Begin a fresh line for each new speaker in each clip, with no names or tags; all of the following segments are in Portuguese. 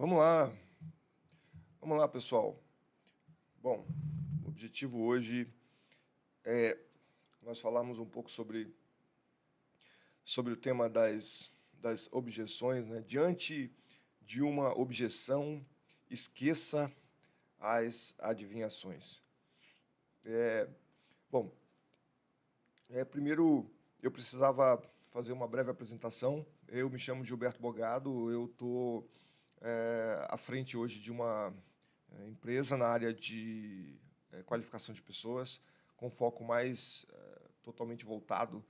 Vamos lá, vamos lá, pessoal. Bom, o objetivo hoje é nós falarmos um pouco sobre o tema das objeções, né? Diante de uma objeção, esqueça as adivinhações. Bom, primeiro eu precisava fazer uma breve apresentação. Eu me chamo Gilberto Bogado, eu estou à frente hoje de uma empresa na área de qualificação de pessoas, com foco mais totalmente voltado,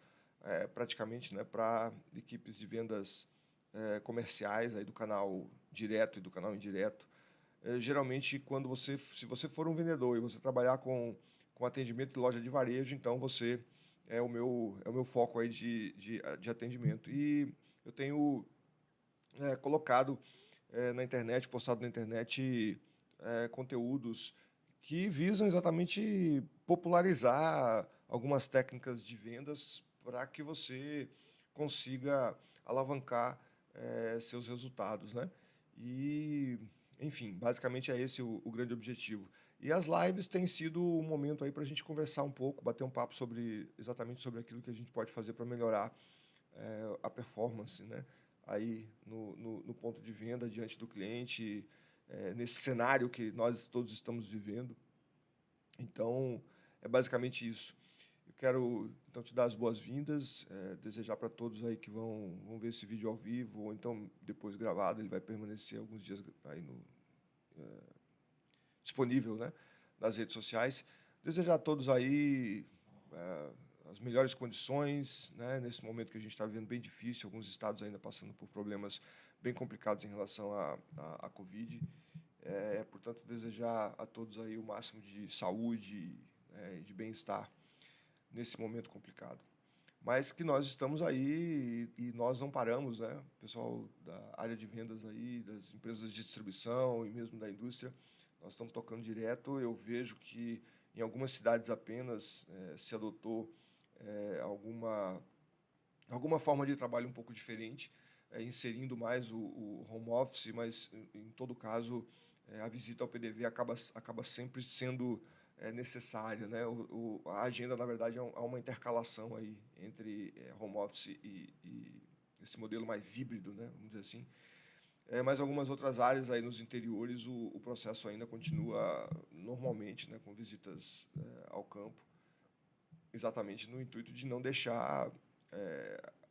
praticamente, né, para equipes de vendas comerciais aí do canal direto e do canal indireto. Geralmente, se você for um vendedor e você trabalhar com atendimento de loja de varejo, então você é o meu foco aí de atendimento. E eu tenho colocado na internet, postado na internet, conteúdos que visam exatamente popularizar algumas técnicas de vendas para que você consiga alavancar seus resultados, né? E, enfim, basicamente é esse o grande objetivo. E as lives têm sido um momento aí para a gente conversar um pouco, bater um papo exatamente sobre aquilo que a gente pode fazer para melhorar a performance, né? Aí no ponto de venda diante do cliente, nesse cenário que nós todos estamos vivendo. Então, é basicamente isso. Eu quero, então, te dar as boas-vindas, desejar para todos aí que vão ver esse vídeo ao vivo, ou então depois gravado, ele vai permanecer alguns dias aí disponível, né, nas redes sociais. Desejar a todos aí as melhores condições, né, nesse momento que a gente está vivendo bem difícil, alguns estados ainda passando por problemas bem complicados em relação à Covid. Portanto, desejar a todos aí o máximo de saúde e de bem-estar nesse momento complicado. Mas que nós estamos aí e nós não paramos, né? O pessoal da área de vendas aí, das empresas de distribuição e mesmo da indústria, nós estamos tocando direto. Eu vejo que em algumas cidades apenas se adotou alguma forma de trabalho um pouco diferente, inserindo mais o home office, mas, em todo caso, a visita ao PDV acaba sempre sendo necessária, né? A agenda, na verdade, há uma intercalação aí entre home office e esse modelo mais híbrido, né? Vamos dizer assim. Mas algumas outras áreas aí nos interiores, o processo ainda continua normalmente, né? Com visitas ao campo, exatamente no intuito de não deixar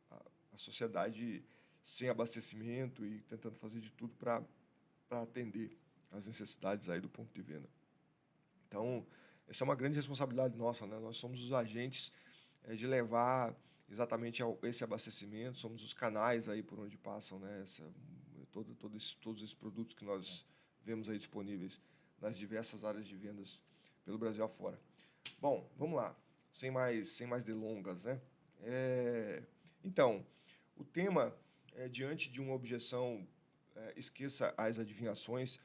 a sociedade sem abastecimento e tentando fazer de tudo para atender às necessidades aí do ponto de venda. Então, essa é uma grande responsabilidade nossa, né? Nós somos os agentes de levar exatamente esse abastecimento, somos os canais aí por onde passam, né? Todos esses produtos que nós vemos aí disponíveis nas diversas áreas de vendas pelo Brasil afora. Bom, vamos lá, sem mais delongas, né? Então, o tema, diante de uma objeção, esqueça as adivinhações,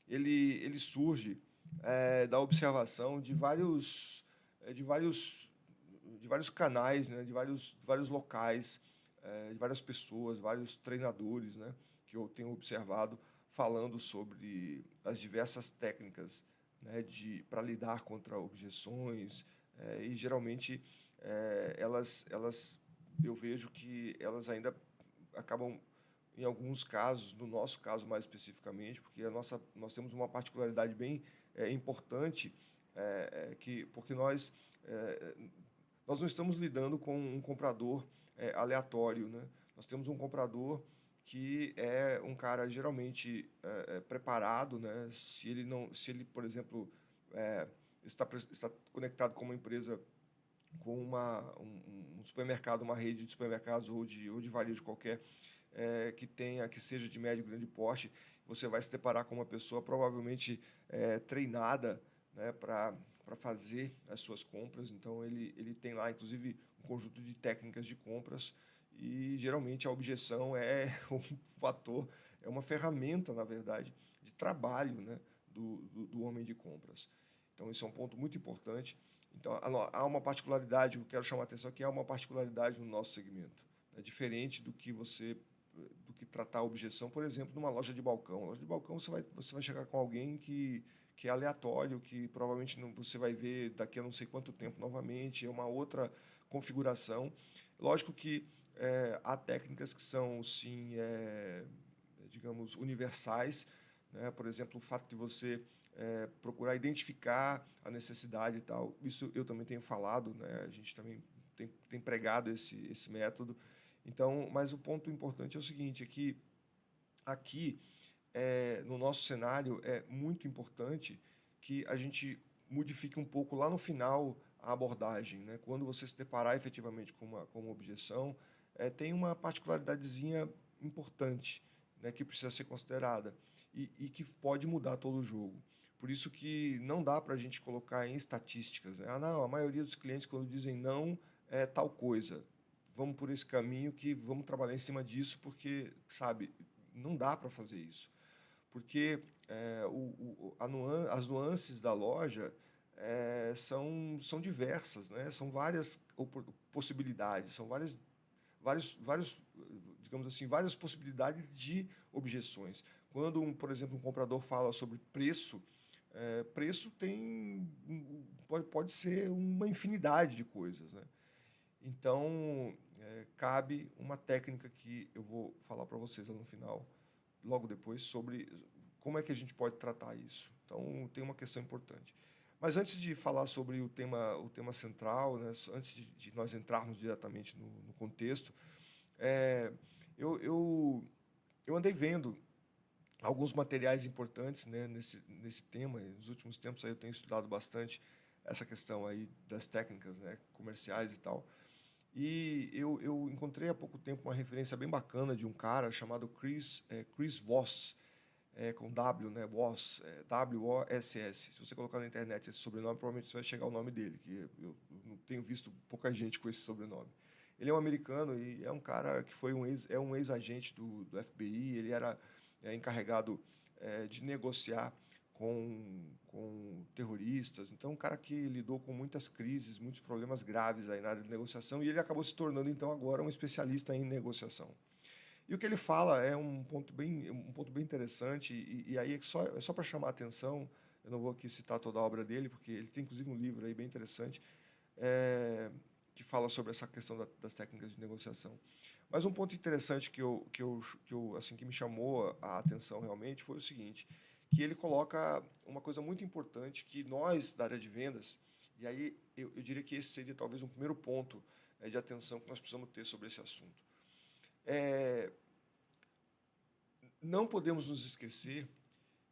ele surge da observação de vários canais, né, de vários locais, de várias pessoas, vários treinadores, né, que eu tenho observado falando sobre as diversas técnicas, né, para lidar contra objeções, e geralmente eu vejo que elas ainda acabam, em alguns casos, no nosso caso mais especificamente, porque nós temos uma particularidade bem importante, porque nós não estamos lidando com um comprador aleatório, né? Nós temos um comprador que é um cara geralmente preparado, né? Se ele, por exemplo, está conectado com uma empresa, com um supermercado, uma rede de supermercados ou de varejo qualquer, que seja de médio e grande porte, você vai se deparar com uma pessoa provavelmente treinada, né, para fazer as suas compras. Então, ele tem lá, inclusive, um conjunto de técnicas de compras e, geralmente, a objeção é um fator, é uma ferramenta, na verdade, de trabalho, né, do homem de compras. Então, isso é um ponto muito importante. Então, há uma particularidade, eu quero chamar a atenção aqui, há uma particularidade no nosso segmento. É diferente do que você do que tratar a objeção, por exemplo, numa loja de balcão. Loja de balcão você vai chegar com alguém que é aleatório, que provavelmente não, você vai ver daqui a não sei quanto tempo novamente, é uma outra configuração. Lógico que há técnicas que são, sim, digamos, universais, né? Por exemplo, o fato de você procurar identificar a necessidade e tal, isso eu também tenho falado, né? A gente também tem pregado esse método. Então, mas o ponto importante é o seguinte, é que aqui, no nosso cenário, é muito importante que a gente modifique um pouco lá no final a abordagem, né? Quando você se deparar efetivamente com uma objeção, tem uma particularidadezinha importante, né, que precisa ser considerada e que pode mudar todo o jogo. Por isso que não dá para a gente colocar em estatísticas, né? Ah, não, a maioria dos clientes, quando dizem não, é tal coisa. Vamos por esse caminho que vamos trabalhar em cima disso, porque, sabe, não dá para fazer isso. Porque as nuances da loja são diversas, né? São várias possibilidades, são digamos assim, várias possibilidades de objeções. Quando, por exemplo, um comprador fala sobre preço, preço pode ser uma infinidade de coisas, né? Então, cabe uma técnica que eu vou falar para vocês lá no final, logo depois, sobre como é que a gente pode tratar isso. Então, tem uma questão importante. Mas antes de falar sobre o tema central, né, antes de nós entrarmos diretamente no contexto, é, eu, eu, eu andei vendo alguns materiais importantes, né, nesse tema. Nos últimos tempos aí eu tenho estudado bastante essa questão aí das técnicas, né, comerciais e tal. E eu encontrei há pouco tempo uma referência bem bacana de um cara chamado Chris Voss, com W, né, Voss, W-O-S-S. Se você colocar na internet esse sobrenome, provavelmente você vai chegar ao nome dele, que eu não tenho visto pouca gente com esse sobrenome. Ele é um americano e é um cara que foi um ex-agente do FBI. Ele era encarregado de negociar com terroristas. Então, um cara que lidou com muitas crises, muitos problemas graves aí na área de negociação, e ele acabou se tornando, então, agora um especialista em negociação. E o que ele fala é um ponto bem interessante, e aí é só para chamar a atenção. Eu não vou aqui citar toda a obra dele, porque ele tem, inclusive, um livro aí bem interessante, que fala sobre essa questão das técnicas de negociação. Mas um ponto interessante que me chamou a atenção realmente foi o seguinte, que ele coloca uma coisa muito importante que nós, da área de vendas, e aí eu diria que esse seria talvez um primeiro ponto de atenção que nós precisamos ter sobre esse assunto. Não podemos nos esquecer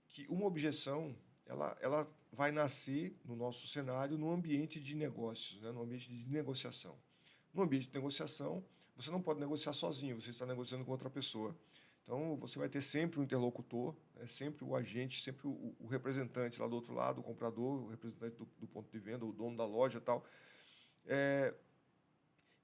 que uma objeção ela vai nascer no nosso cenário no ambiente de negócios, né, no ambiente de negociação. No ambiente de negociação, você não pode negociar sozinho, você está negociando com outra pessoa. Então, você vai ter sempre um interlocutor, sempre o agente, sempre o representante lá do outro lado, o comprador, o representante do ponto de venda, o dono da loja e tal.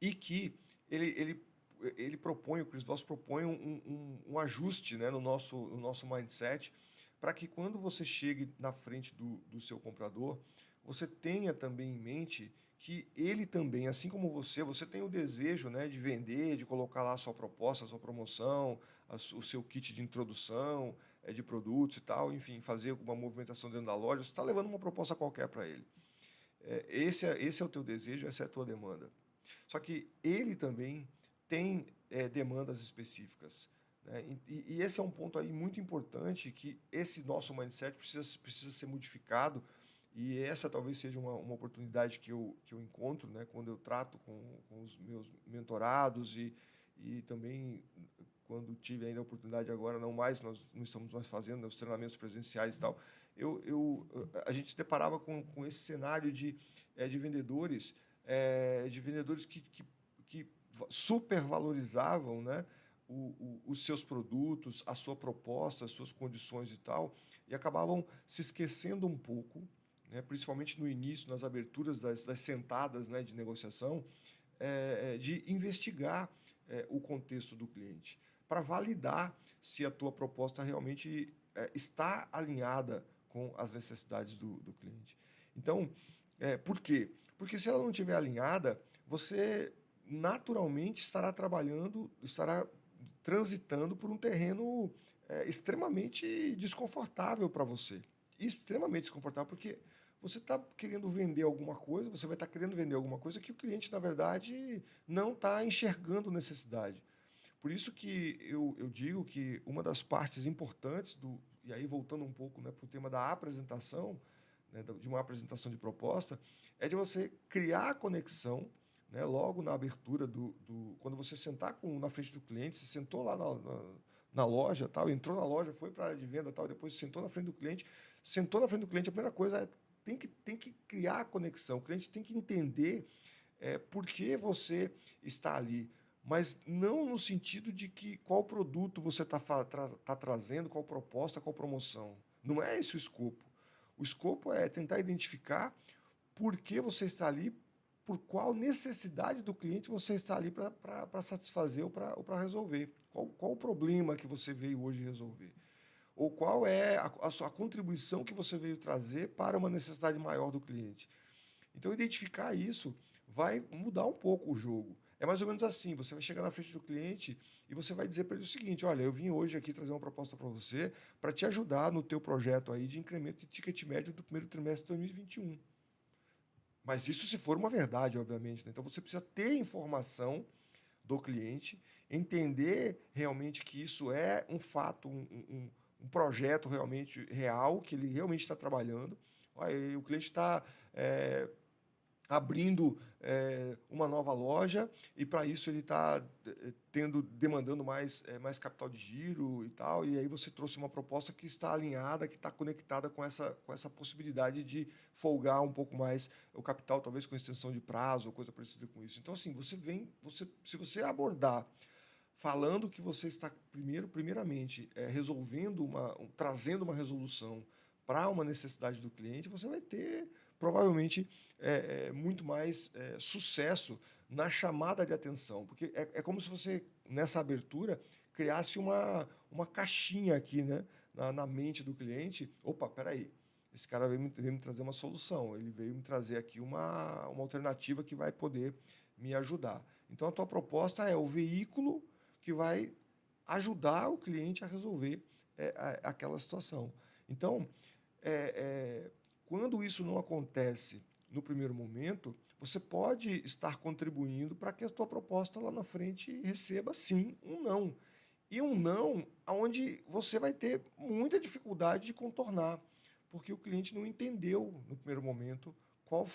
E que ele propõe, o Chris Voss propõe um ajuste, né, no nosso mindset, para que quando você chegue na frente do seu comprador, você tenha também em mente que ele também, assim como você tem o desejo, né, de vender, de colocar lá a sua proposta, a sua promoção, o seu kit de introdução de produtos e tal, enfim, fazer uma movimentação dentro da loja. Você está levando uma proposta qualquer para ele. Esse é o teu desejo, essa é a tua demanda. Só que ele também tem demandas específicas, né? E esse é um ponto aí muito importante, que esse nosso mindset precisa ser modificado, e essa talvez seja uma oportunidade que eu encontro, né, quando eu trato com os meus mentorados e também quando tive ainda a oportunidade agora, nós não estamos mais fazendo, né, os treinamentos presenciais e tal, a gente se deparava com esse cenário de vendedores, que supervalorizavam, né, os seus produtos, a sua proposta, as suas condições e tal, e acabavam se esquecendo um pouco, né, principalmente no início, nas aberturas das sentadas, né, de negociação, de investigar o contexto do cliente, para validar se a tua proposta realmente está alinhada com as necessidades do cliente. Então, por quê? Porque se ela não estiver alinhada, você naturalmente estará transitando por um terreno extremamente desconfortável para você. Extremamente desconfortável, porque você está querendo vender alguma coisa, você vai estar querendo vender alguma coisa que o cliente, na verdade, não está enxergando necessidade. Por isso que eu digo que uma das partes importantes e aí voltando um pouco, né, para o tema da apresentação, né, de uma apresentação de proposta, é de você criar a conexão, né, logo na abertura quando você sentar na frente do cliente, você sentou lá na loja, tal, entrou na loja, foi para a área de venda, tal, depois sentou na frente do cliente, a primeira coisa é tem que criar a conexão, o cliente tem que entender por que você está ali, mas não no sentido de que qual produto você está trazendo, qual proposta, qual promoção. Não é esse o escopo. O escopo é tentar identificar por que você está ali, por qual necessidade do cliente você está ali para satisfazer ou para resolver. Qual o problema que você veio hoje resolver? Ou qual é a sua contribuição que você veio trazer para uma necessidade maior do cliente? Então, identificar isso vai mudar um pouco o jogo. É mais ou menos assim, você vai chegar na frente do cliente e você vai dizer para ele o seguinte: olha, eu vim hoje aqui trazer uma proposta para você para te ajudar no teu projeto aí de incremento de ticket médio do primeiro trimestre de 2021. Mas isso se for uma verdade, obviamente, né? Então você precisa ter informação do cliente, entender realmente que isso é um fato, um projeto realmente real, que ele realmente está trabalhando. Olha, o cliente está abrindo uma nova loja e para isso ele está demandando mais capital de giro e tal, e aí você trouxe uma proposta que está alinhada, que está conectada com essa possibilidade de folgar um pouco mais o capital, talvez com extensão de prazo ou coisa parecida com isso. Então, assim, se você abordar falando que você está primeiramente resolvendo trazendo uma resolução para uma necessidade do cliente, você vai ter provavelmente muito mais sucesso na chamada de atenção, porque é como se você, nessa abertura, criasse uma caixinha aqui, né, na mente do cliente. Opa, peraí, esse cara veio me trazer uma solução, ele veio me trazer aqui uma alternativa que vai poder me ajudar. Então, a tua proposta é o veículo que vai ajudar o cliente a resolver aquela situação. Então, quando isso não acontece no primeiro momento, você pode estar contribuindo para que a sua proposta lá na frente receba, sim, um não. E um não onde você vai ter muita dificuldade de contornar, porque o cliente não entendeu no primeiro momento qual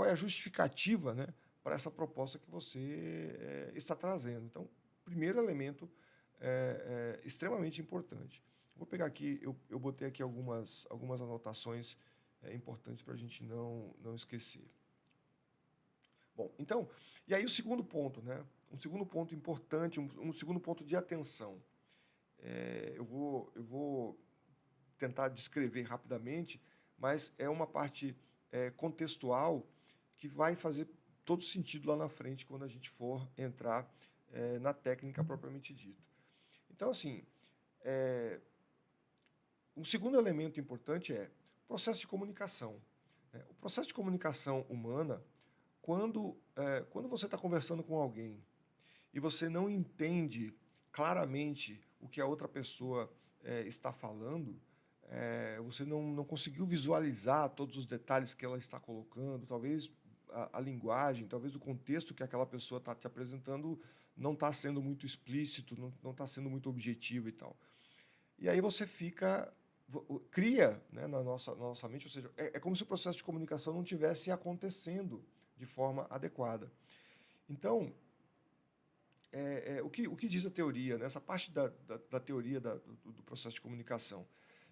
é a justificativa, né, para essa proposta que você está trazendo. Então, primeiro elemento extremamente importante. Vou pegar aqui, eu botei aqui algumas anotações importantes para a gente não esquecer. Bom, então, e aí o segundo ponto, né? Um segundo ponto importante, um segundo ponto de atenção. Eu vou tentar descrever rapidamente, mas é uma parte contextual que vai fazer todo sentido lá na frente quando a gente for entrar na técnica propriamente dita. Então, assim, um segundo elemento importante é o processo de comunicação. O processo de comunicação humana, quando você está conversando com alguém e você não entende claramente o que a outra pessoa está falando, você não conseguiu visualizar todos os detalhes que ela está colocando, talvez a linguagem, talvez o contexto que aquela pessoa está te apresentando não está sendo muito explícito, não está sendo muito objetivo e tal. E aí você cria, né, na nossa mente, ou seja, é como se o processo de comunicação não estivesse acontecendo de forma adequada. Então, o que diz a teoria, né? Essa parte da teoria do processo de comunicação.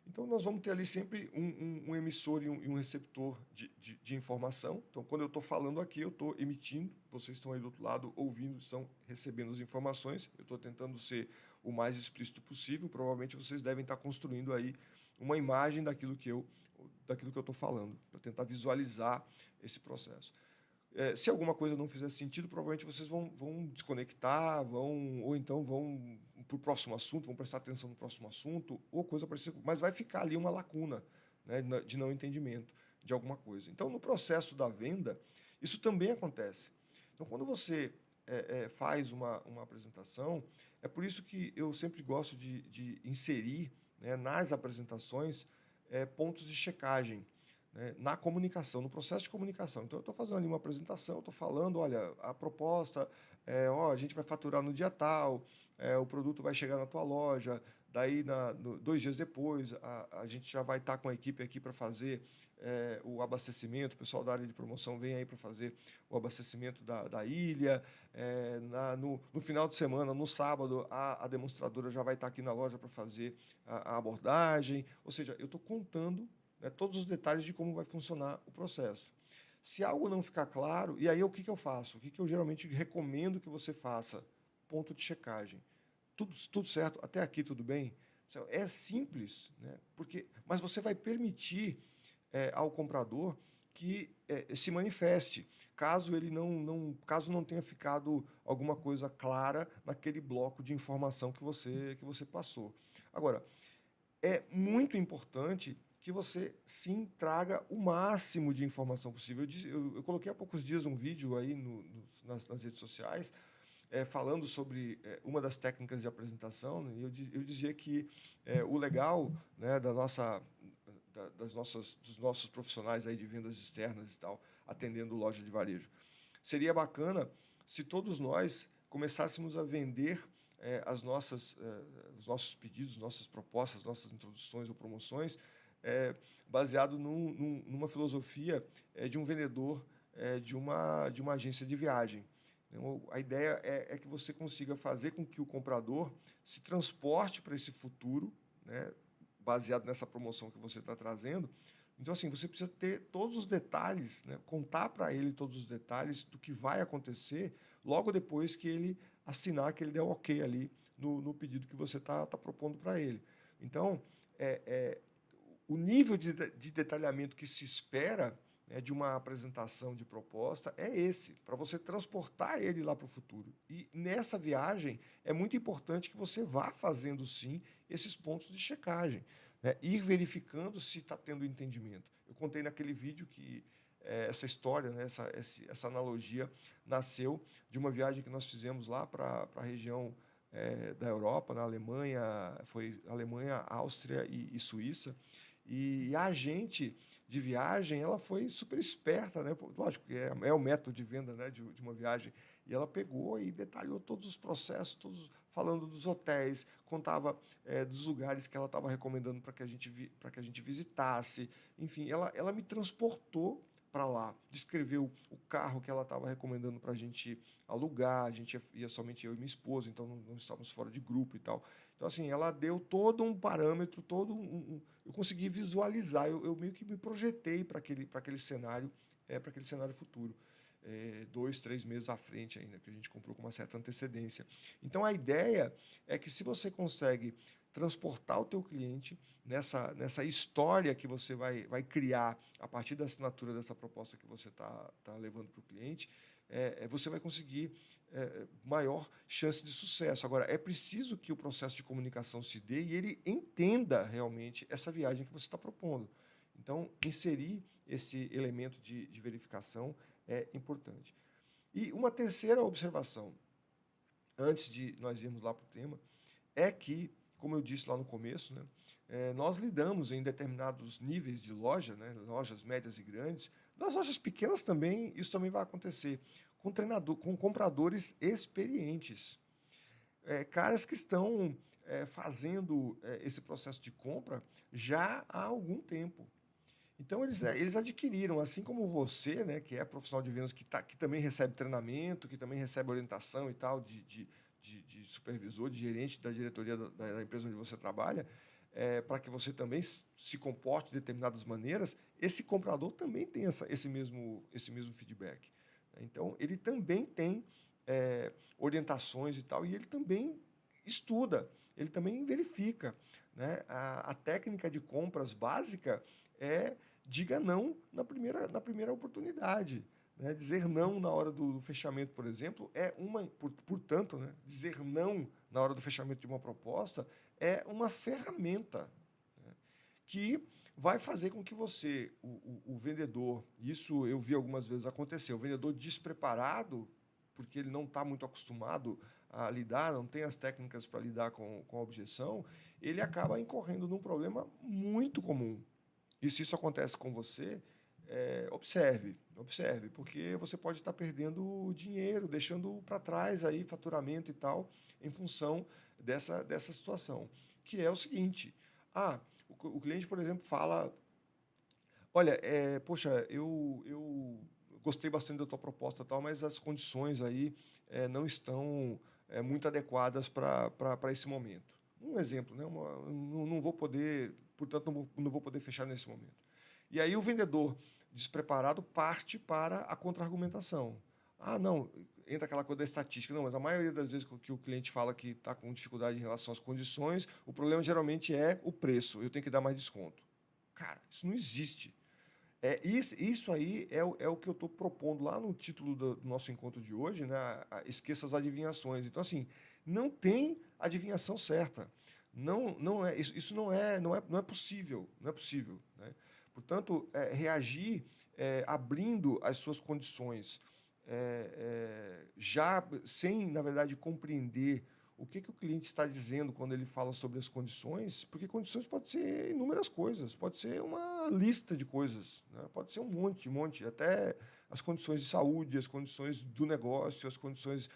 Então, nós vamos ter ali sempre um emissor e um receptor de informação. Então, quando eu estou falando aqui, eu estou emitindo, vocês estão aí do outro lado ouvindo, estão recebendo as informações, eu estou tentando ser o mais explícito possível, provavelmente vocês devem estar construindo aí uma imagem daquilo que eu estou falando, para tentar visualizar esse processo. Se alguma coisa não fizer sentido, provavelmente vocês vão desconectar, ou então vão para o próximo assunto, vão prestar atenção no próximo assunto, ou coisa parecida, mas vai ficar ali uma lacuna, né, de não entendimento de alguma coisa. Então, no processo da venda, isso também acontece. Então, quando você faz uma apresentação, é por isso que eu sempre gosto de inserir, né, nas apresentações pontos de checagem, né, na comunicação, no processo de comunicação. Então, eu estou fazendo ali uma apresentação, estou falando, olha, a proposta, a gente vai faturar no dia tal, o produto vai chegar na tua loja, daí, 2 dias depois, a gente já vai estar com a equipe aqui para fazer o abastecimento, o pessoal da área de promoção vem aí para fazer o abastecimento da ilha, no final de semana, no sábado, a demonstradora já vai estar aqui na loja para fazer a abordagem, ou seja, eu estou contando, né, todos os detalhes de como vai funcionar o processo. Se algo não ficar claro, e aí o que eu faço? O que eu geralmente recomendo que você faça? Ponto de checagem. Tudo certo? Até aqui tudo bem? É simples, né? Mas você vai permitir ao comprador que se manifeste, caso ele caso não tenha ficado alguma coisa clara naquele bloco de informação que você passou. Agora, é muito importante que você sim traga o máximo de informação possível. Eu coloquei há poucos dias um vídeo aí nas redes sociais falando sobre uma das técnicas de apresentação, né, e eu dizia que o legal, né, dos nossos profissionais aí de vendas externas e tal, atendendo loja de varejo, seria bacana se todos nós começássemos a vender os nossos pedidos, nossas propostas, nossas introduções ou promoções, baseado numa filosofia de um vendedor de uma agência de viagem. Então, a ideia é que você consiga fazer com que o comprador se transporte para esse futuro, né, baseado nessa promoção que você está trazendo. Então, assim, você precisa ter todos os detalhes, né, contar para ele todos os detalhes do que vai acontecer logo depois que ele assinar, que ele der o ok ali no pedido que você está propondo para ele. Então, o nível de detalhamento que se espera, né, de uma apresentação de proposta é esse, para você transportar ele lá para o futuro. E nessa viagem é muito importante que você vá fazendo sim esses pontos de checagem, né, ir verificando se está tendo entendimento. Eu contei naquele vídeo que essa história, né, essa analogia nasceu de uma viagem que nós fizemos lá para a região da Europa, na Alemanha, foi Alemanha, Áustria e Suíça. E a agente de viagem, ela foi super esperta, né? Lógico que é o método de venda, né, de uma viagem. E ela pegou e detalhou todos os processos, falando dos hotéis, contava dos lugares que ela estava recomendando para que a gente visitasse. Enfim, ela me transportou para lá, descreveu o carro que ela estava recomendando para a gente alugar, a gente ia somente eu e minha esposa, então não estávamos fora de grupo e tal. Então, assim, ela deu todo um parâmetro, eu consegui visualizar, eu meio que me projetei para aquele cenário, para aquele cenário futuro. 2, 3 meses à frente ainda, que a gente comprou com uma certa antecedência. Então, a ideia é que se você consegue transportar o teu cliente nessa história que você vai criar a partir da assinatura dessa proposta que você tá levando para o cliente, você vai conseguir maior chance de sucesso. Agora, é preciso que o processo de comunicação se dê e ele entenda realmente essa viagem que você está propondo. Então, inserir esse elemento de verificação é importante. E uma terceira observação, antes de nós irmos lá para o tema, é que, como eu disse lá no começo, né, nós lidamos em determinados níveis de loja, né, lojas médias e grandes, nas lojas pequenas também, isso também vai acontecer, com compradores experientes. Caras que estão fazendo esse processo de compra já há algum tempo. Então, eles adquiriram, assim como você, né, que é profissional de vendas, que também recebe treinamento, que também recebe orientação e tal, de supervisor, de gerente da diretoria da empresa onde você trabalha, para que você também se comporte de determinadas maneiras, esse comprador também tem esse mesmo feedback. Então, ele também tem orientações e tal, e ele também estuda, ele também verifica. Né? A técnica de compras básica diga não na primeira oportunidade. Né? Dizer não na hora do fechamento, por exemplo, portanto, né? Dizer não na hora do fechamento de uma proposta é uma ferramenta, né, que vai fazer com que você, o vendedor, isso eu vi algumas vezes acontecer, o vendedor despreparado, porque ele não está muito acostumado a lidar, não tem as técnicas para lidar com a objeção, ele acaba incorrendo num problema muito comum. E se isso acontece com você, observe, porque você pode estar perdendo dinheiro, deixando para trás aí faturamento e tal, em função dessa situação. Que é o seguinte, o cliente, por exemplo, fala, olha, poxa, eu gostei bastante da tua proposta e tal, mas as condições aí não estão muito adequadas para esse momento. Um exemplo, né? Não vou poder, portanto, não vou poder fechar nesse momento. E aí o vendedor despreparado parte para a contra-argumentação. Não, entra aquela coisa da estatística. Não, mas a maioria das vezes que o cliente fala que está com dificuldade em relação às condições, o problema geralmente é o preço. Eu tenho que dar mais desconto. Cara, isso não existe. Isso aí é o que eu estou propondo lá no título do nosso encontro de hoje, né? Esqueça as adivinhações. Então, assim, não tem adivinhação certa. Isso não é possível. Não é possível, né? Portanto, reagir abrindo as suas condições, já sem, na verdade, compreender o que o cliente está dizendo quando ele fala sobre as condições, porque condições pode ser inúmeras coisas, pode ser uma lista de coisas, né? Pode ser um monte, até as condições de saúde, as condições do negócio, as condições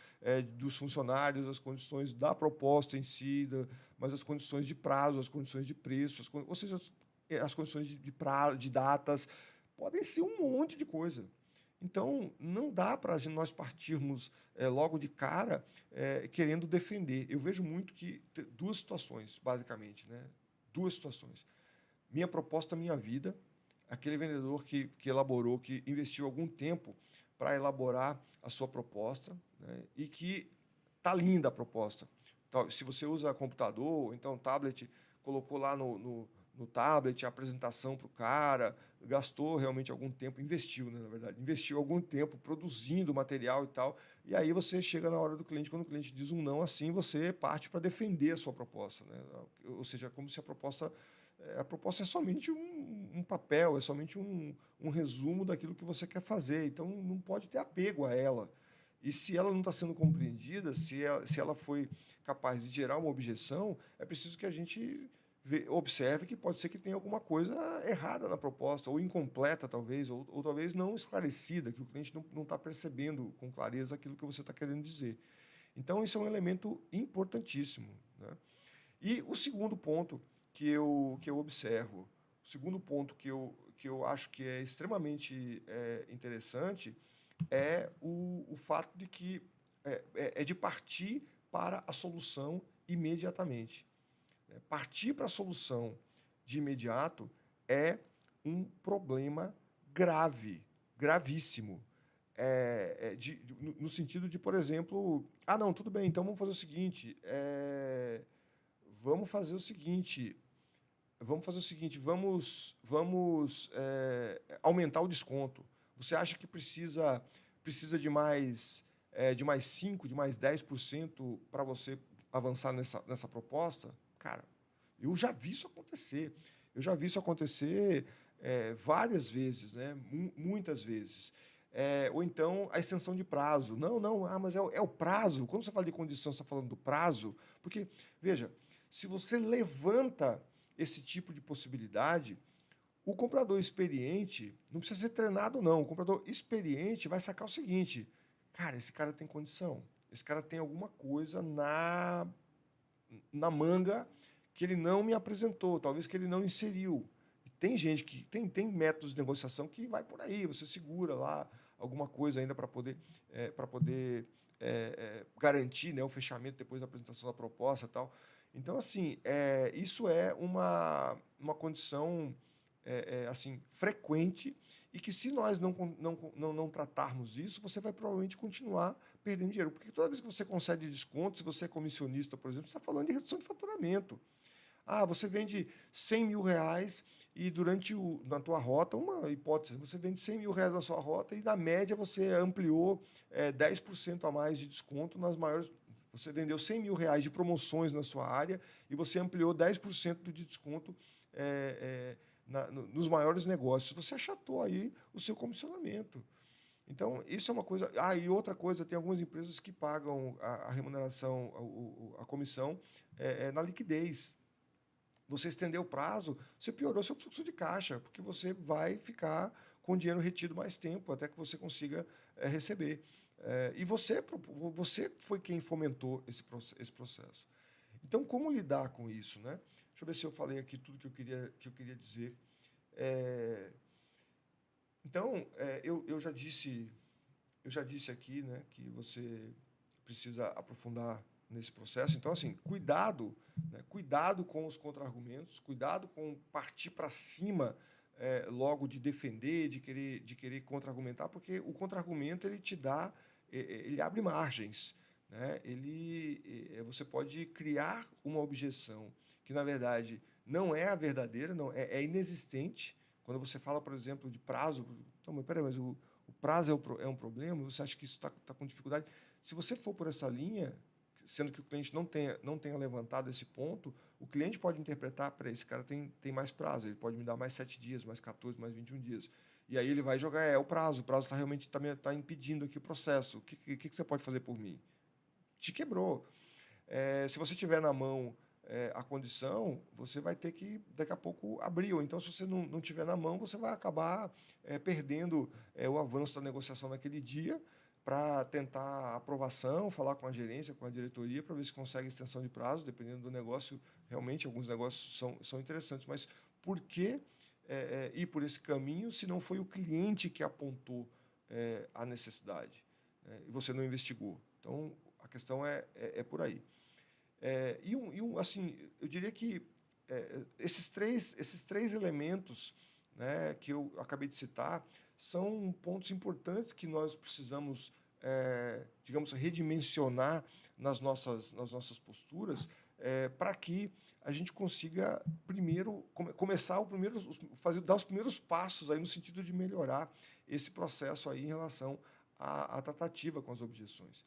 dos funcionários, as condições da proposta em si, mas as condições de prazo, as condições de preço, ou seja, as condições de datas, podem ser um monte de coisa. Então, não dá para nós partirmos logo de cara querendo defender. Eu vejo muito que duas situações, basicamente, né? Duas situações. Minha proposta, minha vida, aquele vendedor que elaborou, que investiu algum tempo para elaborar a sua proposta, né? E que está linda a proposta. Então, se você usa computador, então tablet, colocou lá no tablet a apresentação para o cara, gastou realmente algum tempo, investiu, né, na verdade, investiu algum tempo produzindo material e tal, e aí você chega na hora do cliente, quando o cliente diz um não assim, você parte para defender a sua proposta, né? Ou seja, como se a proposta é somente um papel, é somente um resumo daquilo que você quer fazer, então não pode ter apego a ela. E se ela não está sendo compreendida, se ela foi capaz de gerar uma objeção, é preciso que a gente observe que pode ser que tenha alguma coisa errada na proposta, ou incompleta, talvez, ou talvez não esclarecida, que o cliente não está percebendo com clareza aquilo que você está querendo dizer. Então, isso é um elemento importantíssimo, né? E o segundo ponto que eu observo, o segundo ponto que eu acho que é extremamente interessante é o fato de que é de partir para a solução imediatamente. Partir para a solução de imediato é um problema grave, gravíssimo. No sentido de, por exemplo, não, tudo bem, então vamos fazer o seguinte, vamos aumentar o desconto. Você acha que precisa de mais 5, de mais 10% para você avançar nessa proposta? Cara, eu já vi isso acontecer. Eu já vi isso acontecer várias vezes, né? Muitas vezes. Ou então a extensão de prazo. Não, mas é o prazo. Quando você fala de condição, você está falando do prazo. Porque, veja, se você levanta esse tipo de possibilidade, o comprador experiente, não precisa ser treinado, não. O comprador experiente vai sacar o seguinte: cara, esse cara tem condição. Esse cara tem alguma coisa na manga que ele não me apresentou, talvez que ele não inseriu. Tem gente que tem métodos de negociação que vai por aí, você segura lá alguma coisa ainda para poder garantir, né, o fechamento depois da apresentação da proposta e tal. Então, assim, isso é uma condição assim, frequente, e que se nós não tratarmos isso, você vai provavelmente continuar perdendo dinheiro. Porque toda vez que você concede desconto, se você é comissionista, por exemplo, você está falando de redução de faturamento. Você vende 100 mil reais e na tua rota, uma hipótese, você vende 100 mil reais na sua rota e na média você ampliou 10% a mais de desconto nas maiores. Você vendeu 100 mil reais de promoções na sua área e você ampliou 10% de desconto nos maiores negócios. Você achatou aí o seu comissionamento. Então, isso é uma coisa. Ah, e outra coisa, tem algumas empresas que pagam a remuneração, a comissão, na liquidez. Você estendeu o prazo, você piorou seu fluxo de caixa, porque você vai ficar com o dinheiro retido mais tempo, até que você consiga receber. E você foi quem fomentou esse processo. Então, como lidar com isso, né? Deixa eu ver se eu falei aqui tudo que eu queria dizer. É, então, eu já disse aqui, né, que você precisa aprofundar nesse processo. Então, assim, cuidado, né, cuidado com os contra-argumentos, cuidado com partir para cima logo de defender, de querer contra-argumentar, porque o contra-argumento ele te dá, ele abre margens, né? Você pode criar uma objeção que na verdade não é a verdadeira, não é inexistente. Quando você fala, por exemplo, de prazo, então, mas peraí, mas o prazo é um problema? Você acha que isso está com dificuldade? Se você for por essa linha, sendo que o cliente não tenha levantado esse ponto, o cliente pode interpretar, para esse cara tem mais prazo, ele pode me dar mais 7 dias, mais 14, mais 21 dias. E aí ele vai jogar, o prazo está realmente tá impedindo aqui o processo. O que você pode fazer por mim? Te quebrou. Se você tiver na mão a condição, você vai ter que, daqui a pouco, abrir. Ou então, se você não tiver na mão, você vai acabar perdendo o avanço da negociação naquele dia para tentar aprovação, falar com a gerência, com a diretoria, para ver se consegue extensão de prazo, dependendo do negócio. Realmente, alguns negócios são interessantes, mas por que ir por esse caminho se não foi o cliente que apontou a necessidade, né, e você não investigou? Então, a questão é por aí. Assim, eu diria que esses três elementos, né, que eu acabei de citar são pontos importantes que nós precisamos, digamos, redimensionar nas nossas posturas, para que a gente consiga primeiro começar dar os primeiros passos aí no sentido de melhorar esse processo aí em relação à tratativa com as objeções.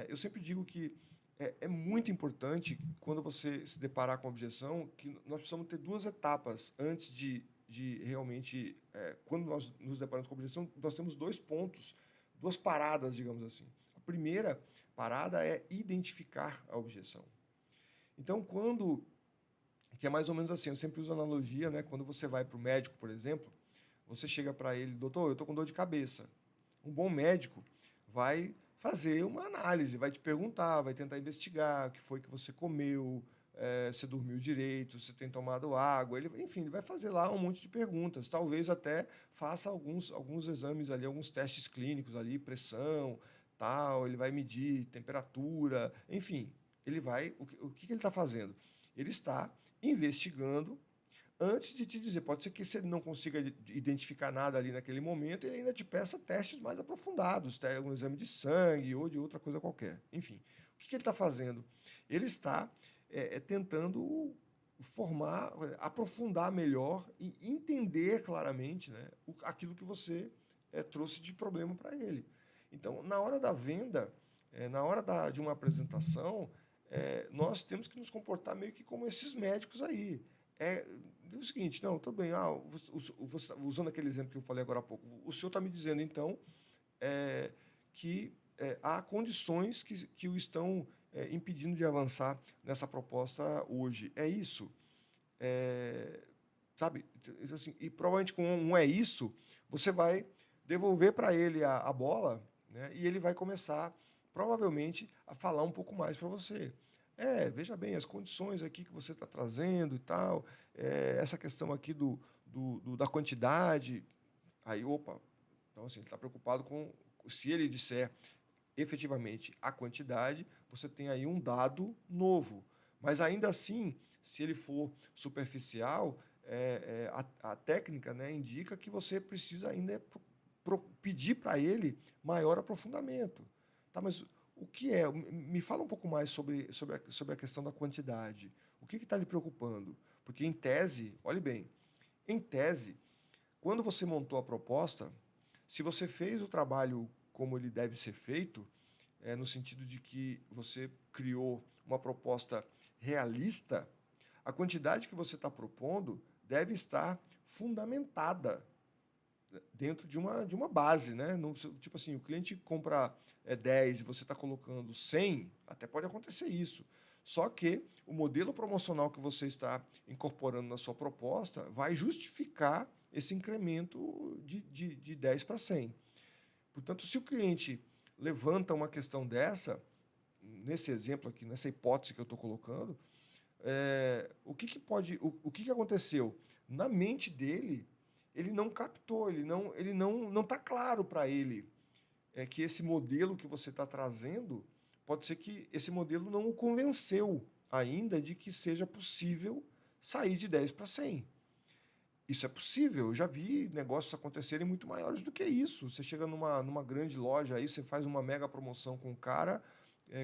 Eu sempre digo que é muito importante, quando você se deparar com a objeção, que nós precisamos ter duas etapas antes de realmente, quando nós nos deparamos com a objeção, nós temos dois pontos, duas paradas, digamos assim. A primeira parada é identificar a objeção. Então, que é mais ou menos assim, eu sempre uso analogia, né? Quando você vai para o médico, por exemplo, você chega para ele, doutor, eu estou com dor de cabeça. Um bom médico vai fazer uma análise, vai te perguntar, vai tentar investigar o que foi que você comeu, se dormiu direito, se tem tomado água, enfim, ele vai fazer lá um monte de perguntas, talvez até faça alguns exames ali, alguns testes clínicos ali, pressão, tal, ele vai medir temperatura, enfim, o que ele está fazendo? Ele está investigando antes de te dizer. Pode ser que se ele não consiga identificar nada ali naquele momento, ele ainda te peça testes mais aprofundados, um exame de sangue ou de outra coisa qualquer. Enfim, o que ele está fazendo? Ele está tentando aprofundar melhor e entender claramente, né, aquilo que você trouxe de problema para ele. Então, na hora da venda, na hora de uma apresentação, nós temos que nos comportar meio que como esses médicos aí. O seguinte, não, tudo bem, usando aquele exemplo que eu falei agora há pouco, o senhor está me dizendo, então, que há condições que o estão impedindo de avançar nessa proposta hoje. É isso? Sabe? Assim, e provavelmente com um é isso, você vai devolver para ele a bola, né, e ele vai começar, provavelmente, a falar um pouco mais para você. Veja bem, as condições aqui que você está trazendo e tal, essa questão aqui da quantidade. Aí, opa, então assim, ele está preocupado com, se ele disser efetivamente a quantidade, você tem aí um dado novo. Mas ainda assim, se ele for superficial, a técnica, né, indica que você precisa ainda pedir para ele maior aprofundamento. Tá, mas o que é? Me fala um pouco mais sobre a questão da quantidade. O que está lhe preocupando? Porque, em tese, olhe bem, em tese, quando você montou a proposta, se você fez o trabalho como ele deve ser feito, no sentido de que você criou uma proposta realista, a quantidade que você está propondo deve estar fundamentada. dentro de uma base, né? Tipo assim, o cliente compra 10 e você está colocando 100, até pode acontecer isso. Só que o modelo promocional que você está incorporando na sua proposta vai justificar esse incremento de 10 para 100. Portanto, se o cliente levanta uma questão dessa, nesse exemplo aqui, nessa hipótese que eu estou colocando, o que aconteceu? Na mente dele, ele não captou, ele não está claro para ele que esse modelo que você está trazendo, pode ser que esse modelo não o convenceu ainda de que seja possível sair de 10 para 100. Isso é possível, eu já vi negócios acontecerem muito maiores do que isso. Você chega numa grande loja aí, você faz uma mega promoção com o cara,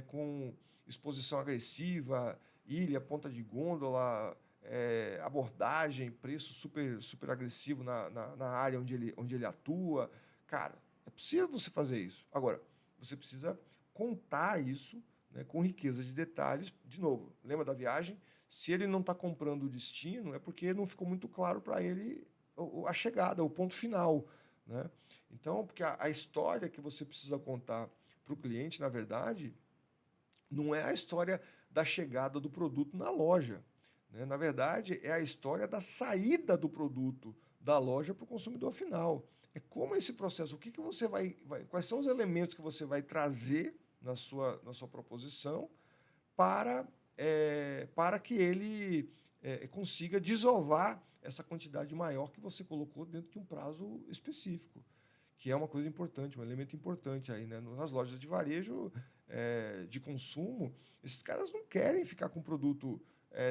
com exposição agressiva, ilha, ponta de gôndola, abordagem, preço super agressivo na área onde ele atua. Cara, é possível você fazer isso. Agora, você precisa contar isso, né, com riqueza de detalhes. De novo, lembra da viagem? Se ele não está comprando o destino, é porque não ficou muito claro para ele a chegada, o ponto final, né? Então, porque a história que você precisa contar para o cliente, na verdade, não é a história da chegada do produto na loja, né? Na verdade, é a história da saída do produto da loja para o consumidor final. É como esse processo, o que você quais são os elementos que você vai trazer na sua proposição para que ele consiga desovar essa quantidade maior que você colocou dentro de um prazo específico, que é uma coisa importante, um elemento importante aí, né? Nas lojas de varejo de consumo, esses caras não querem ficar com o produto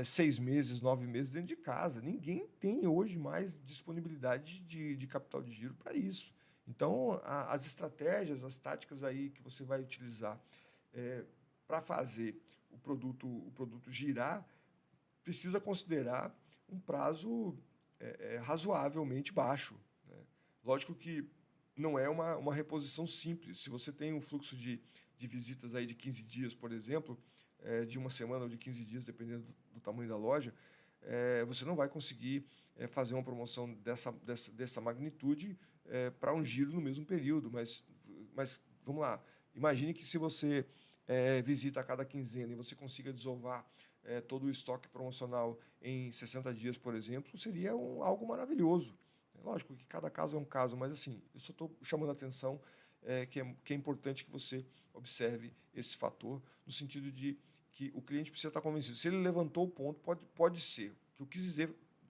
6 meses, 9 meses dentro de casa. Ninguém tem hoje mais disponibilidade de capital de giro para isso. Então, as estratégias, as táticas aí que você vai utilizar para fazer o produto girar, precisa considerar um prazo razoavelmente baixo, né? Lógico que não é uma reposição simples. Se você tem um fluxo de visitas aí de 15 dias, por exemplo, de uma semana ou de 15 dias, dependendo do tamanho da loja, você não vai conseguir fazer uma promoção dessa magnitude para um giro no mesmo período. Mas vamos lá, imagine que se você visita a cada quinzena e você consiga desovar todo o estoque promocional em 60 dias, por exemplo, seria algo maravilhoso. Lógico que cada caso é um caso, mas assim, eu só estou chamando a atenção que é importante que você observe esse fator, no sentido de que o cliente precisa estar convencido. Se ele levantou o ponto, pode ser. O que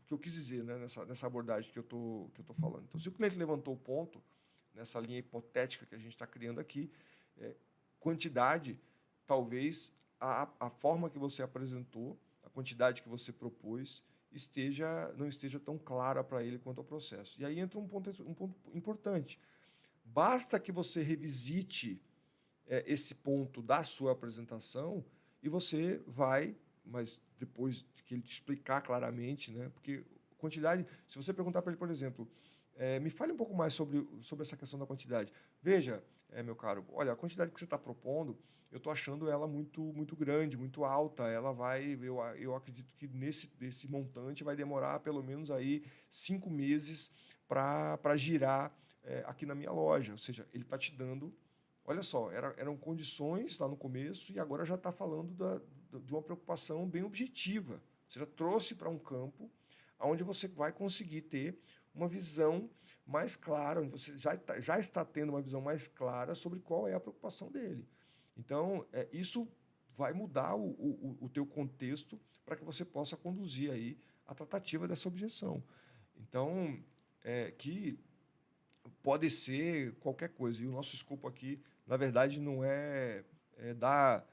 eu quis dizer, né, nessa abordagem que eu tô falando. Então, se o cliente levantou o ponto, nessa linha hipotética que a gente está criando aqui, quantidade, talvez a forma que você apresentou, a quantidade que você propôs, não esteja tão clara para ele quanto ao processo. E aí entra um ponto importante. Basta que você revisite esse ponto da sua apresentação e você vai, mas depois que ele te explicar claramente, né? Porque quantidade, se você perguntar para ele, por exemplo, me fale um pouco mais sobre essa questão da quantidade. Veja, meu caro, olha, a quantidade que você está propondo, eu estou achando ela muito grande, muito alta. Ela eu acredito que desse montante vai demorar pelo menos aí 5 meses para girar aqui na minha loja. Ou seja, ele está te dando. Olha só, eram condições lá no começo e agora já está falando de uma preocupação bem objetiva. Você já trouxe para um campo onde você vai conseguir ter uma visão mais clara, onde você já está tendo uma visão mais clara sobre qual é a preocupação dele. Então, isso vai mudar o teu contexto para que você possa conduzir aí a tratativa dessa objeção. Então, que pode ser qualquer coisa. E o nosso escopo aqui, na verdade, não é dar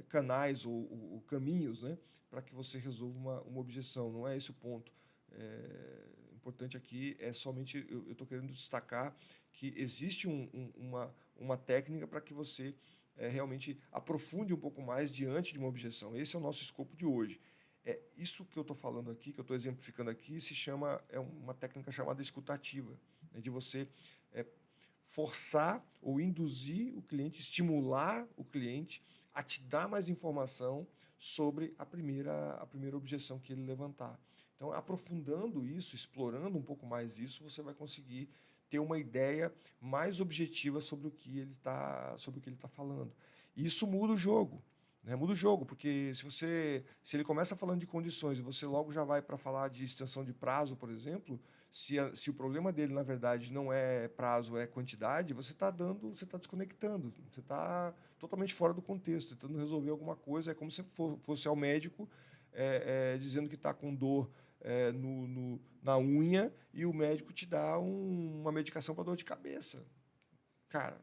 canais ou caminhos, né, para que você resolva uma objeção. Não é esse o ponto. O importante aqui é somente, eu estou querendo destacar que existe uma técnica para que você realmente aprofunde um pouco mais diante de uma objeção. Esse é o nosso escopo de hoje. Isso que eu estou falando aqui, que eu estou exemplificando aqui, é uma técnica chamada escutativa, né, de você forçar ou induzir o cliente, estimular o cliente a te dar mais informação sobre a primeira objeção que ele levantar. Então, aprofundando isso, explorando um pouco mais isso, você vai conseguir ter uma ideia mais objetiva sobre o que ele está falando. E isso muda o jogo. Né? Muda o jogo, porque se ele começa falando de condições e você logo já vai para falar de extensão de prazo, por exemplo, se o problema dele, na verdade, não é prazo, é quantidade, você está desconectando, você está totalmente fora do contexto, tentando resolver alguma coisa, é como se fosse ao médico dizendo que está com dor na unha e o médico te dá uma medicação para dor de cabeça. Cara,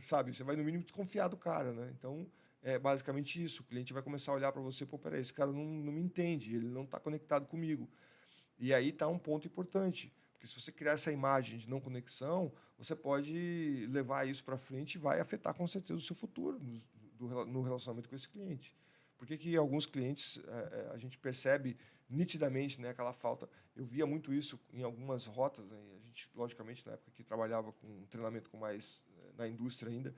sabe, você vai no mínimo desconfiar do cara, né? Então, é basicamente isso. O cliente vai começar a olhar para você, pô, peraí, esse cara não me entende, ele não está conectado comigo. E aí está um ponto importante, porque se você criar essa imagem de não conexão, você pode levar isso para frente e vai afetar com certeza o seu futuro no relacionamento com esse cliente. Por que alguns clientes a gente percebe nitidamente, né, aquela falta? Eu via muito isso em algumas rotas, né, a gente, logicamente, na época que trabalhava com treinamento com mais na indústria ainda,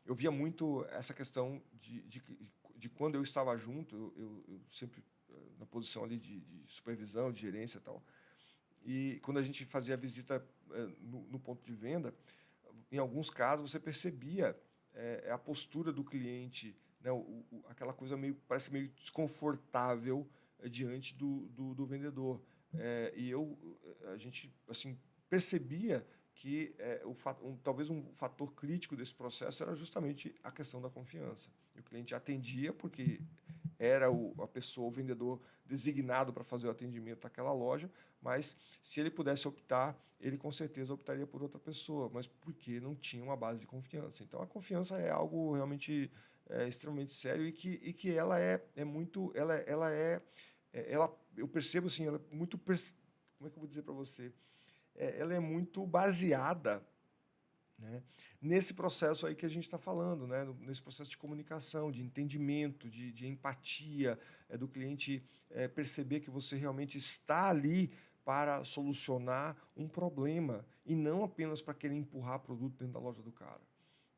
eu via muito essa questão de quando eu estava junto, eu sempre na posição ali de supervisão, de gerência e tal. E quando a gente fazia a visita no ponto de venda, em alguns casos você percebia a postura do cliente, né, aquela coisa parece meio desconfortável diante do vendedor. E a gente assim percebia que talvez um fator crítico desse processo era justamente a questão da confiança. E o cliente atendia porque era a pessoa, o vendedor designado para fazer o atendimento daquela loja, mas se ele pudesse optar, ele com certeza optaria por outra pessoa, mas porque não tinha uma base de confiança. Então, a confiança é algo realmente extremamente sério e que ela é muito, eu percebo assim, ela é muito, como é que eu vou dizer para você? Ela é muito baseada, né, nesse processo aí que a gente está falando, né, nesse processo de comunicação, de entendimento, de empatia, do cliente perceber que você realmente está ali para solucionar um problema e não apenas para querer empurrar produto dentro da loja do cara.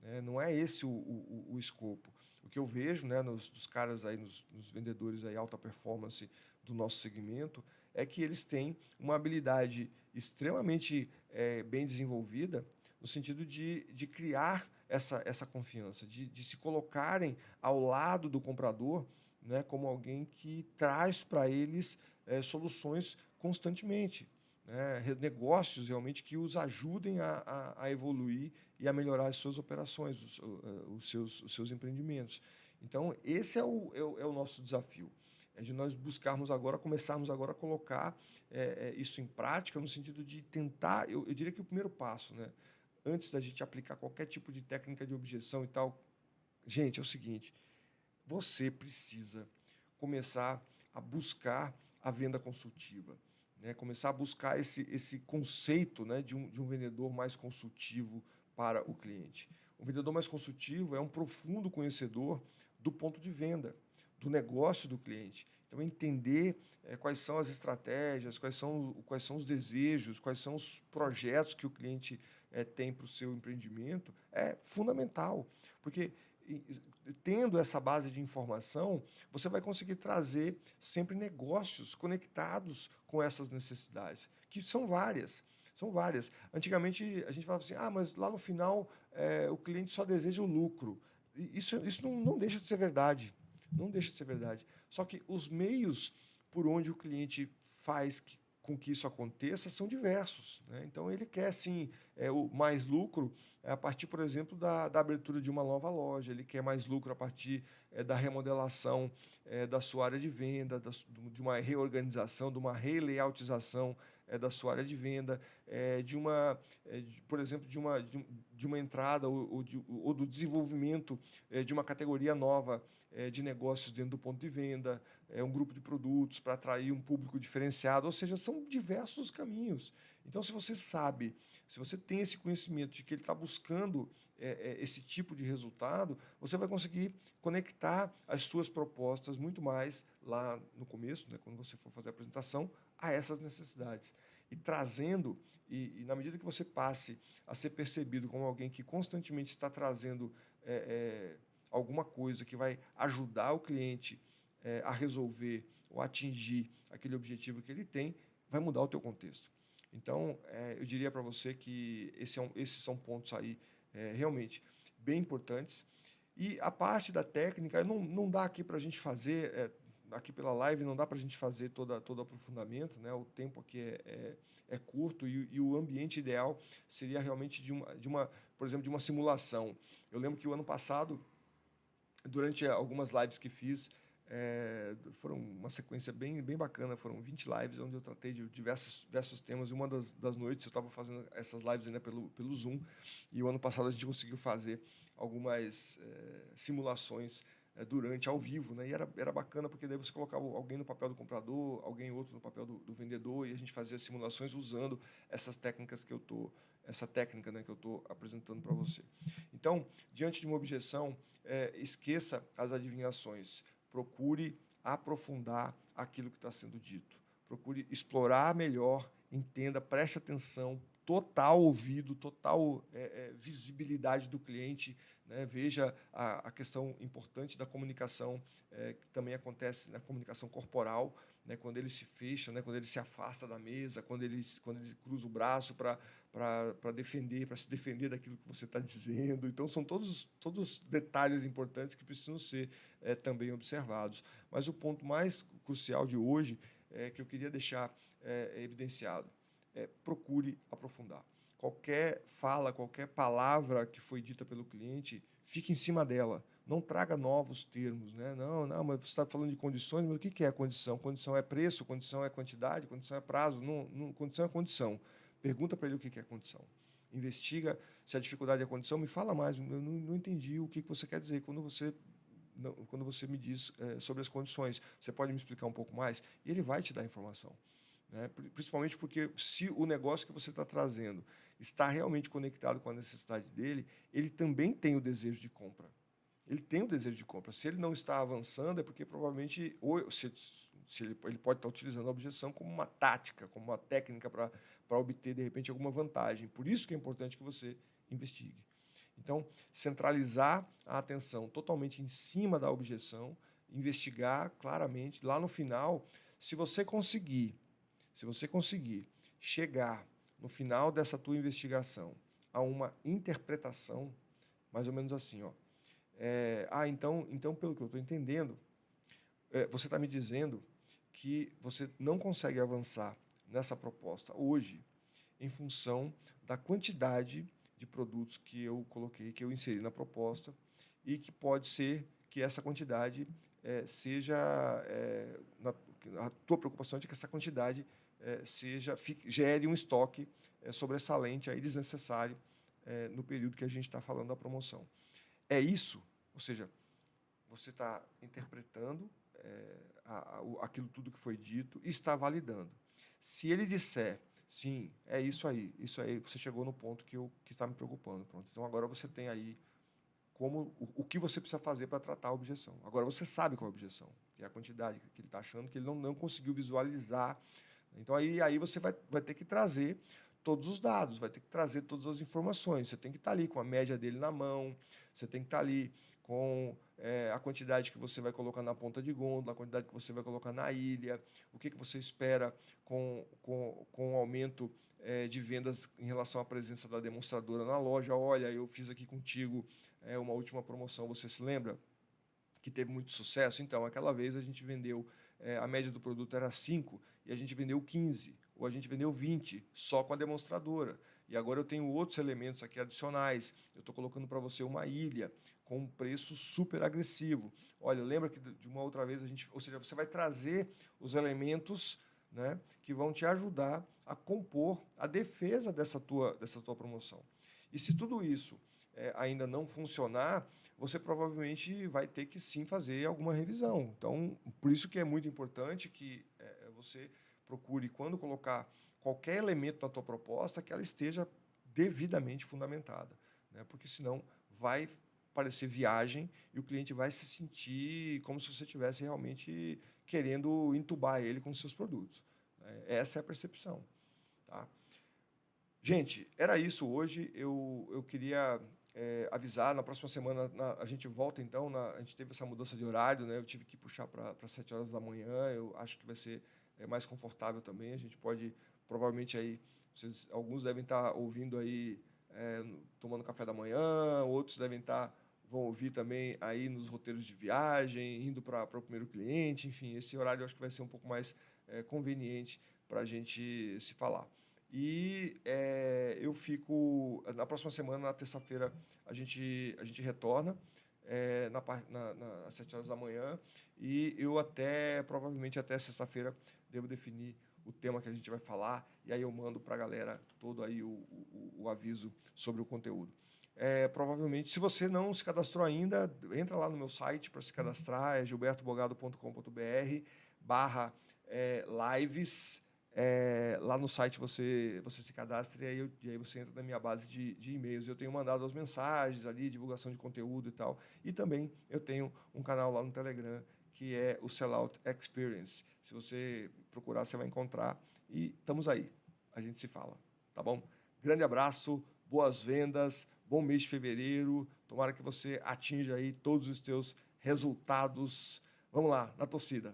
Né? Não é esse o escopo. O que eu vejo, né, nos caras aí, nos vendedores aí alta performance do nosso segmento, é que eles têm uma habilidade extremamente bem desenvolvida no sentido de criar essa confiança, de se colocarem ao lado do comprador, né, como alguém que traz para eles soluções constantemente, né, negócios realmente que os ajudem a evoluir e a melhorar as suas operações, os seus empreendimentos. Então, esse é o nosso desafio. É de nós começarmos agora a colocar isso em prática, no sentido de tentar, eu diria que o primeiro passo, né, antes da gente aplicar qualquer tipo de técnica de objeção e tal, gente, é o seguinte, você precisa começar a buscar a venda consultiva, né, começar a buscar esse conceito, né, de um vendedor mais consultivo para o cliente. O vendedor mais consultivo é um profundo conhecedor do ponto de venda, do negócio do cliente. Então, entender quais são as estratégias, quais são os desejos, quais são os projetos que o cliente tem para o seu empreendimento é fundamental, porque tendo essa base de informação, você vai conseguir trazer sempre negócios conectados com essas necessidades, que são várias. São várias. Antigamente, a gente falava assim, mas lá no final o cliente só deseja o lucro. Isso não deixa de ser verdade. Não deixa de ser verdade. Só que os meios por onde o cliente faz com que isso aconteça são diversos. Né? Então, ele quer, sim, o mais lucro a partir, por exemplo, da abertura de uma nova loja, ele quer mais lucro a partir da remodelação da sua área de venda, de uma reorganização, de uma relayoutização da sua área de venda, por exemplo, de uma entrada ou do desenvolvimento de uma categoria nova de negócios dentro do ponto de venda, um grupo de produtos para atrair um público diferenciado, ou seja, são diversos caminhos. Então, se você tem esse conhecimento de que ele está buscando esse tipo de resultado, você vai conseguir conectar as suas propostas muito mais lá no começo, né, quando você for fazer a apresentação, a essas necessidades. E trazendo, e na medida que você passe a ser percebido como alguém que constantemente está trazendo alguma coisa que vai ajudar o cliente a resolver ou atingir aquele objetivo que ele tem, vai mudar o teu contexto. Então, eu diria para você que esses são pontos aí realmente bem importantes. E a parte da técnica, não dá aqui para a gente fazer, aqui pela live, não dá para a gente fazer todo aprofundamento, né? O tempo aqui é curto e o ambiente ideal seria realmente por exemplo, de uma simulação. Eu lembro que o ano passado, durante algumas lives que fiz, foram uma sequência bem bacana, foram 20 lives, onde eu tratei de diversos temas, e uma das noites eu estava fazendo essas lives ainda pelo Zoom, e o ano passado a gente conseguiu fazer algumas simulações durante, ao vivo, né? E era bacana, porque daí você colocava alguém no papel do comprador, alguém outro no papel do vendedor, e a gente fazia simulações usando essas técnicas essa técnica, né, que eu estou apresentando para você. Então, diante de uma objeção, esqueça as adivinhações. Procure aprofundar aquilo que está sendo dito. Procure explorar melhor, entenda, preste atenção, total ouvido, total visibilidade do cliente, né? Veja a questão importante da comunicação, que também acontece na comunicação corporal, né? Quando ele se fecha, né? Quando ele se afasta da mesa, quando ele cruza o braço para se defender daquilo que você está dizendo. Então, são todos detalhes importantes que precisam ser também observados. Mas o ponto mais crucial de hoje, que eu queria deixar evidenciado, procure aprofundar. Qualquer fala, qualquer palavra que foi dita pelo cliente, fique em cima dela. Não traga novos termos, né? Não, mas você está falando de condições, mas o que é condição? Condição é preço, condição é quantidade, condição é prazo, condição é condição. Pergunta para ele o que é condição. Investiga se a dificuldade é a condição, me fala mais, eu não entendi o que você quer dizer quando você me diz sobre as condições. Você pode me explicar um pouco mais? E ele vai te dar informação. Né? Principalmente porque se o negócio que você está trazendo está realmente conectado com a necessidade dele, ele também tem o desejo de compra. Ele tem o desejo de compra. Se ele não está avançando, é porque provavelmente ele pode estar utilizando a objeção como uma tática, como uma técnica para obter, de repente, alguma vantagem. Por isso que é importante que você investigue. Então, centralizar a atenção totalmente em cima da objeção, investigar claramente. Lá no final, se você conseguir chegar no final dessa tua investigação a uma interpretação, mais ou menos assim, ó. Então, pelo que eu estou entendendo, você está me dizendo que você não consegue avançar nessa proposta hoje em função da quantidade de produtos que eu coloquei, que eu inseri na proposta, e que pode ser que essa quantidade seja... a tua preocupação é de que essa quantidade gere um estoque sobressalente, aí, desnecessário, no período que a gente está falando da promoção. É isso? Ou seja, você está interpretando aquilo tudo que foi dito e está validando. Se ele disser, sim, é isso aí, você chegou no ponto que está me preocupando. Pronto. Então, agora você tem aí o que você precisa fazer para tratar a objeção. Agora, você sabe qual é a objeção, que é a quantidade que ele está achando, que ele não conseguiu visualizar. Então, aí você vai ter que trazer todos os dados, vai ter que trazer todas as informações. Você tem que estar ali com a média dele na mão, você tem que estar ali com a quantidade que você vai colocar na ponta de gôndola, a quantidade que você vai colocar na ilha, o que você espera com o aumento de vendas em relação à presença da demonstradora na loja. Olha, eu fiz aqui contigo uma última promoção, você se lembra? Que teve muito sucesso. Então, aquela vez a gente vendeu, a média do produto era 5, e a gente vendeu 15, ou a gente vendeu 20, só com a demonstradora. E agora eu tenho outros elementos aqui adicionais. Eu estou colocando para você uma ilha com um preço super agressivo. Olha, lembra que de uma outra vez ou seja, você vai trazer os elementos, né, que vão te ajudar a compor a defesa dessa tua promoção. E se tudo isso ainda não funcionar, você provavelmente vai ter que sim fazer alguma revisão. Então, por isso que é muito importante que você procure, quando colocar qualquer elemento na tua proposta, que ela esteja devidamente fundamentada, né? Porque senão vai parecer viagem e o cliente vai se sentir como se você estivesse realmente querendo entubar ele com seus produtos. Essa é a percepção. Tá? Gente, era isso hoje. Eu queria avisar, na próxima semana a gente volta, então, a gente teve essa mudança de horário, né? Eu tive que puxar para 7 horas da manhã, eu acho que vai ser mais confortável também, a gente pode, provavelmente, aí Alguns devem estar ouvindo aí, tomando café da manhã, outros vão ouvir também aí nos roteiros de viagem, indo para o primeiro cliente, enfim, esse horário eu acho que vai ser um pouco mais conveniente para a gente se falar. E eu fico, na próxima semana, na terça-feira, a gente retorna, às 7 horas da manhã, e eu provavelmente até sexta-feira, devo definir o tema que a gente vai falar, e aí eu mando para a galera todo aí o aviso sobre o conteúdo. Provavelmente, se você não se cadastrou ainda, entra lá no meu site para se cadastrar, é gilbertobogado.com.br/lives. Lá no site você se cadastra e aí você entra na minha base de e-mails. Eu tenho mandado as mensagens ali, divulgação de conteúdo e tal. E também eu tenho um canal lá no Telegram, que é o Sellout Experience. Se você procurar, você vai encontrar. E estamos aí. A gente se fala, tá bom? Grande abraço, boas vendas, bom mês de fevereiro. Tomara que você atinja aí todos os teus resultados. Vamos lá, na torcida.